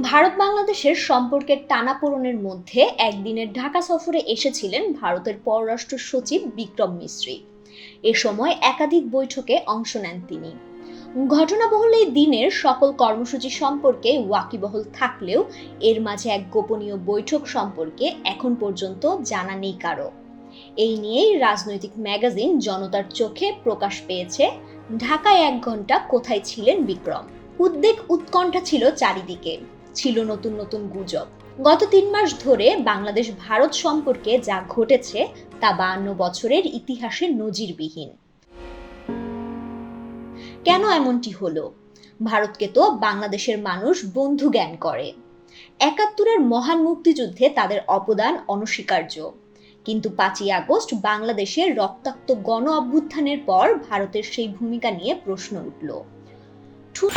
ভারত বাংলাদেশের সম্পর্কের টানাপোড়েনের মধ্যে একদিনের ঢাকা সফরে এসেছিলেন ভারতের পররাষ্ট্র সচিব বিক্রম মিশ্রি। এ সময় একাধিক বৈঠকে অংশ নেন তিনি। ঘটনাবহুল এই দিনের সকল কর্মসূচি সম্পর্কে ওয়াকিবহল থাকলেও এর মাঝে এক গোপনীয় বৈঠক সম্পর্কে এখন পর্যন্ত জানা নেই কারো। এই নিয়েই রাজনৈতিক ম্যাগাজিন জনতার চোখে প্রকাশ পেয়েছে ঢাকায় 1 ঘন্টা কোথায় ছিলেন বিক্রম। উদ্বেগ উৎকণ্ঠা ছিল চারিদিকে, ছিল নতুন নতুন গুজব। গত 3 মাস ধরে বাংলাদেশ ভারত সম্পর্কে যা ঘটেছে তা 52 বছরের ইতিহাসে নজিরবিহীন। কেন এমনটি হলো? ভারতকে তো বাংলাদেশের মানুষ বন্ধু জ্ঞান করে। 71-এর মহান মুক্তিযুদ্ধে তাদের অবদান অনস্বীকার্য, কিন্তু 5ই আগস্ট বাংলাদেশের রক্তাক্ত গণ অভ্যুত্থানের পর ভারতের সেই ভূমিকা নিয়ে প্রশ্ন উঠল।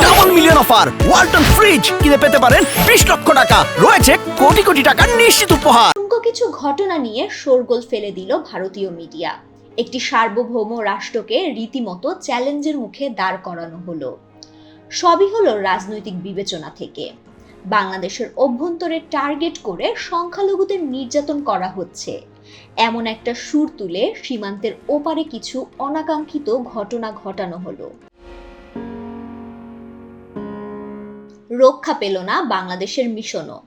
Double million offer Walton fridge কিনে পেতে পারেন 20 লক্ষ টাকা, রয়েছে কোটি কোটি টাকার নিশ্চিত উপহার। কিছু ঘটনা নিয়ে শোরগোল ফেলে দিল ভারতীয় মিডিয়া। একটি সার্বভৌম রাষ্ট্রকে রীতিমতো চ্যালেঞ্জের মুখে দাঁড় করানো হলো। সবই হলো রাজনৈতিক বিবেচনা থেকে। বাংলাদেশের অভ্যন্তরে টার্গেট করে সংখ্যালঘুদের নির্যাতন করা হচ্ছে, এমন একটা সুর তুলে সীমান্তের ওপারে কিছু অনাকাঙ্ক্ষিত ঘটনা ঘটানো হলো। রক্ষা পেল না বাংলাদেশের মিশনও।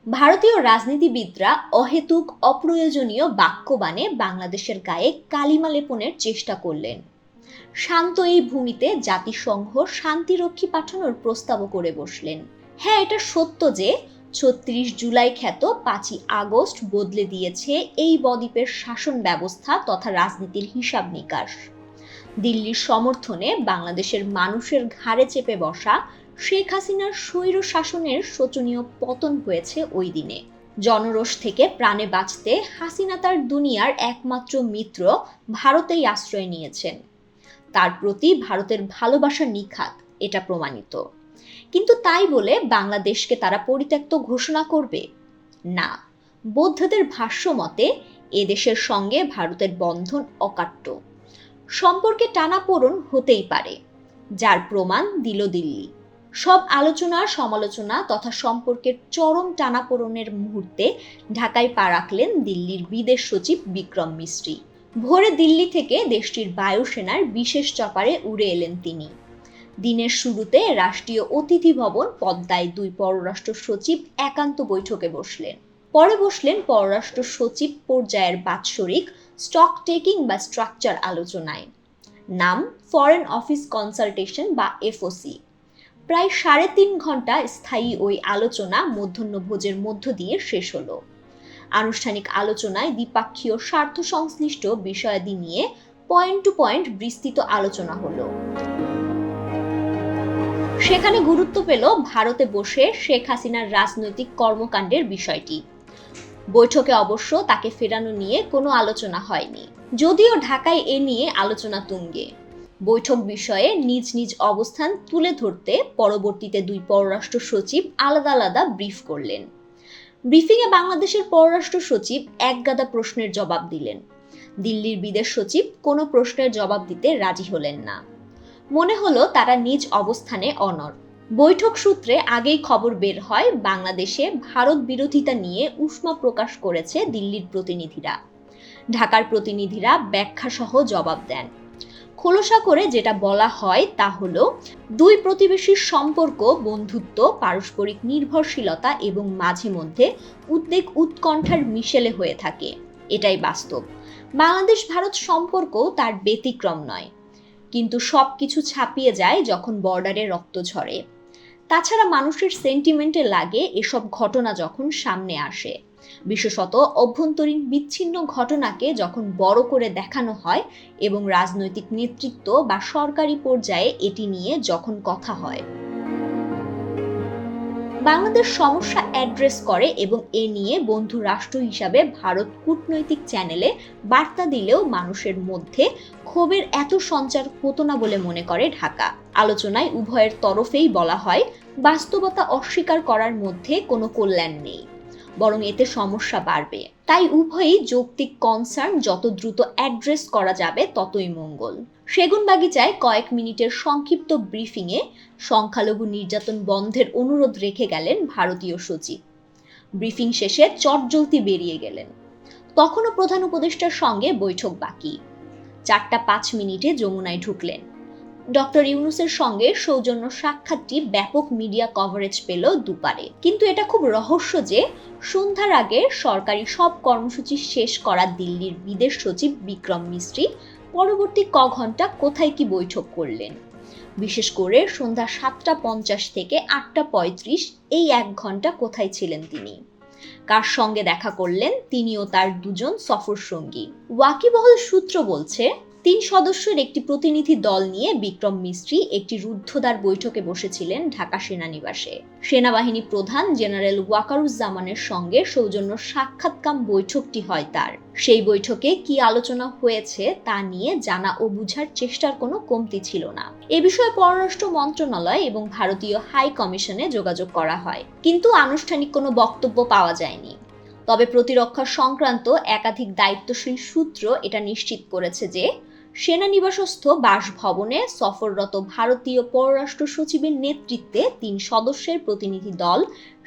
ভারতীয় রাজনীতিবিদরা অহেতুক অপ্রয়োজনীয় বাক্যবাণে বাংলাদেশের গায়ে কালিমা লেপনের চেষ্টা করলেন। শান্ত এই ভূমিতে জাতিসংঘ শান্তিরক্ষী পাঠানোর প্রস্তাবও করে বসলেন। হ্যাঁ, এটা সত্য যে 36 জুলাই খ্যাত 5ই আগস্ট বদলে দিয়েছে এই বদ্বীপের শাসন ব্যবস্থা তথা রাজনীতির হিসাব নিকাশ। দিল্লির সমর্থনে বাংলাদেশের মানুষের ঘাড়ে চেপে বসা শেখ হাসিনার স্বৈর শাসনের শোচনীয় পতন হয়েছে ওই দিনে। জনরোষ থেকে প্রাণে বাঁচতে হাসিনা তার দুনিয়ার একমাত্র মিত্র ভারতেই আশ্রয় নিয়েছেন। তার প্রতি ভারতের ভালোবাসা নিখাত, এটা প্রমাণিত। কিন্তু তাই বলে বাংলাদেশকে তারা পরিত্যক্ত ঘোষণা করবে না। বৌদ্ধদের ভাষ্য মতে এদেশের সঙ্গে ভারতের বন্ধন অকাট্য। সম্পর্কে টানাপোড়েন হতেই পারে, যার প্রমাণ দিল দিল্লি। সব আলোচনা সমালোচনা তথা সম্পর্কের চরম টানাপোড়েনের মুহূর্তে ঢাকায় পা রাখলেন দিল্লির বিদেশ সচিব বিক্রম মিশ্রি। ভোরে দিল্লি থেকে দেশটির বায়ুসেনার বিশেষ চপারে উড়ে এলেন তিনি। দিনের শুরুতে রাষ্ট্রীয় অতিথি ভবন পদ্মায় 2 পররাষ্ট্র সচিব একান্ত বৈঠকে বসলেন। পরে বসলেন পররাষ্ট্র সচিব পর্যায়ের বাৎসরিক স্টক টেকিং বা স্ট্রাকচার আলোচনায়। নাম ফরেন অফিস কনসালটেশন বা এফওসি। প্রায় 3.5 ঘন্টা স্থায়ী ওই আলোচনা মধ্যাহ্নভোজের মধ্য দিয়ে শেষ হলো। আনুষ্ঠানিক আলোচনায় দ্বিপাক্ষীয় স্বার্থ সংশ্লিষ্ট বিষয়াদি নিয়ে পয়েন্ট টু পয়েন্ট বিস্তৃত আলোচনা হলো। সেখানে গুরুত্ব পেল ভারতে বসে শেখ হাসিনার রাজনৈতিক কর্মকাণ্ডের বিষয়টি। বৈঠকে অবশ্য তাকে ফেরানো নিয়ে কোনো আলোচনা হয়নি, যদিও ঢাকায় এ নিয়ে আলোচনা তুঙ্গে। বৈঠক বিষয়ে নিজ নিজ অবস্থান তুলে ধরতে পরবর্তীতে 2 পররাষ্ট্র সচিব আলাদা আলাদা ব্রিফ করলেন। ব্রিফিংয়ে বাংলাদেশের পররাষ্ট্র সচিব একগাদা প্রশ্নের জবাব দিলেন। দিল্লির বিদেশ সচিব কোনো প্রশ্নের জবাব দিতে রাজি হলেন না। মনে হলো তারা নিজ অবস্থানে অনড়। বৈঠক সূত্রে আগেই খবর বের হয় বাংলাদেশে ভারত বিরোধিতা নিয়ে উষ্মা প্রকাশ করেছে দিল্লির প্রতিনিধিরা। ঢাকার প্রতিনিধিরা ব্যাখ্যাসহ জবাব দেন। খোলসা করে যেটা বলা হয় তা হলো 2 প্রতিবেশীর সম্পর্ক বন্ধুত্ব, পারস্পরিক নির্ভরশীলতা এবং মাঝে মধ্যে উদ্বেগ উৎকণ্ঠার মিশেলে হয়ে থাকে। এটাই বাস্তব। বাংলাদেশ ভারত সম্পর্কও তার ব্যতিক্রম নয়। কিন্তু সবকিছু ছাপিয়ে যায় যখন বর্ডারে রক্ত ঝরে। তাছাড়া মানুষের সেন্টিমেন্টে লাগে এসব ঘটনা যখন সামনে আসে, বিশেষত অভ্যন্তরীণ বিচ্ছিন্ন ঘটনাকে যখন বড় করে দেখানো হয় এবং রাজনৈতিক নেতৃত্ব বা সরকারি পর্যায়ে এটি নিয়ে যখন কথা হয়। বাংলাদেশ সমস্যা অ্যাড্রেস করে এবং এ নিয়ে বন্ধু রাষ্ট্র হিসাবে ভারত কূটনৈতিক চ্যানেলে বার্তা দিলেও মানুষের মধ্যে ক্ষোভের এত সঞ্চার হতো না বলে মনে করে ঢাকা। আলোচনায় উভয়ের তরফেই বলা হয় বাস্তবতা অস্বীকার করার মধ্যে কোনো কল্যাণ নেই, বরং এতে সমস্যা বাড়বে। তাই উভয়ই যৌক্তিক কনসার্ন যত দ্রুত অ্যাড্রেস করা যাবে ততই মঙ্গল। সেগুনবাগিচায় কয়েক মিনিটের সংক্ষিপ্ত ব্রিফিংয়ে সংখ্যালঘু নির্যাতন বন্ধের অনুরোধ রেখে গেলেন ভারতীয় সচিব। ব্রিফিং শেষে চটজলতি বেরিয়ে গেলেন। তখনও প্রধান উপদেষ্টার সঙ্গে বৈঠক বাকি। 4:05 যমুনায় ঢুকলেন। ডক্টর ইউনূসের সঙ্গে সৌজন্য সাক্ষাৎটি ব্যাপক মিডিয়া কভারেজ পেল দুপারে। কিন্তু এটা খুব রহস্য যে সন্ধ্যার আগে সরকারি সব কর্মসূচি শেষ করা দিল্লির বিদেশ সচিব বিক্রম মিস্ত্রি পরবর্তী ঘন্টা কোথায় কি বৈঠক করলেন। বিশেষ করে সন্ধ্যা 7:50 থেকে 8:35 এই 1 ঘন্টা কোথায় ছিলেন তিনি, কার সঙ্গে দেখা করলেন তিনি ও তার দুজন সফর সঙ্গী। ওয়াকিবহল সূত্র বলছে 3 সদস্যের একটি প্রতিনিধি দল নিয়ে বিক্রম মিস্ত্রি একটি রুদ্ধদ্বার বৈঠকে বসেছিলেন ঢাকা সেনানিবাসে। সেনাবাহিনী প্রধান জেনারেল ওয়াকারুজ্জামানের সঙ্গে সৌজন্য সাক্ষাৎকাম বৈঠকটি হয় তার। সেই বৈঠকে কি আলোচনা হয়েছে তা নিয়ে জানা ও বুঝার চেষ্টার কোনো কমতি ছিল না। এ বিষয়ে পররাষ্ট্র মন্ত্রণালয় এবং ভারতীয় হাই কমিশনে যোগাযোগ করা হয়, কিন্তু আনুষ্ঠানিক কোনো বক্তব্য পাওয়া যায়নি। তবে প্রতিরক্ষা সংক্রান্ত একাধিক দায়িত্বশীল সূত্র এটা নিশ্চিত করেছে যে সেনানিবাসস্থ বাসভবনে সফররত ভারতীয় পররাষ্ট্র সচিবের নেতৃত্বে 3 সদস্যের প্রতিনিধি দল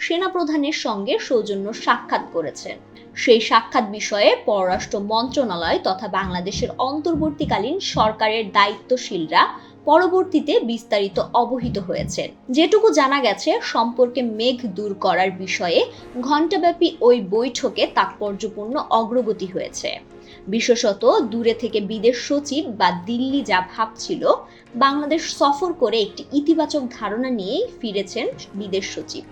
সেনাপ্রধানের সঙ্গে সৌজন্য সাক্ষাৎ করেছেন। সেই সাক্ষাৎ বিষয়ে পররাষ্ট্র মন্ত্রণালয় তথা বাংলাদেশের অন্তর্বর্তীকালীন সরকারের দায়িত্বশীলরা পরবর্তীতে বিস্তারিত অবহিত হয়েছেন। যেটুকু জানা গেছে, সম্পর্কে মেঘ দূর করার বিষয়ে ঘণ্টাব্যাপী ওই বৈঠকে তাৎপর্যপূর্ণ অগ্রগতি হয়েছে। বিশেষত দূরে থেকে বিদেশ সচিব বা দিল্লি যা ভাবছিল, বাংলাদেশ সফর করে একটি ইতিবাচক ধারণা নিয়েই ফিরেছেন বিদেশ সচিব।